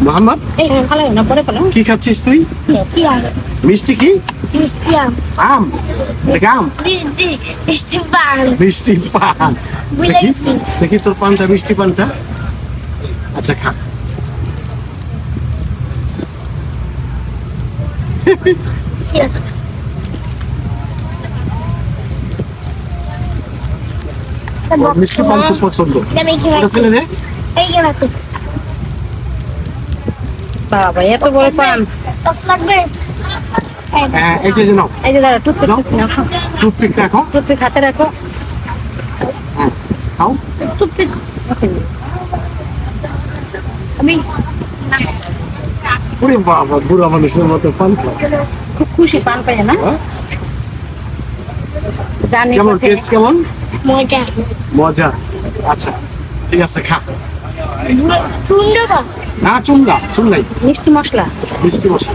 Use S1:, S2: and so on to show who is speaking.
S1: মোহাম্মদ
S2: এই ভালো না পরে ফেলো।
S1: কি খাচ্ছিস তুই?
S3: মিষ্টি আম।
S1: মিষ্টি কি?
S3: মিষ্টি আম।
S1: আম? এটা আম?
S3: মিষ্টি পান।
S1: মিষ্টি পান। দেখি
S3: বুঝেছি।
S1: দেখি তোর পানটা, মিষ্টি পানটা। আচ্ছা খা। ওর মিষ্টি পান খুব পছন্দ।
S3: এটা মেখে
S1: ওটা ফেলে দে।
S3: এই যে রাখো।
S2: বাবা এত বড় পান।
S3: টক লাগবে?
S1: হ্যাঁ, এই যে নাও।
S2: এই যে দাঁড়া টুথপিক
S1: নাও।
S2: রাখো,
S1: টুথপিক রাখো।
S2: টুথপিক হাতে রাখো।
S1: হ্যাঁ, খাও।
S2: টুথপিক
S3: আমি
S1: ওরে বাবা, বুড়া মানুষের মতো পান খাও।
S2: খুব খুশি পান পাই না
S1: হ্যাঁ?
S2: জানি
S1: কেমন
S2: কোথায়-
S1: টেস্ট কেমন?
S3: মজা।
S1: মজা। আচ্ছা ঠিক আছে, খা।
S3: সুন্দর।
S1: না চুন না, চুন নাই,
S2: মিষ্টি মশলা
S1: মিষ্টি মশলা।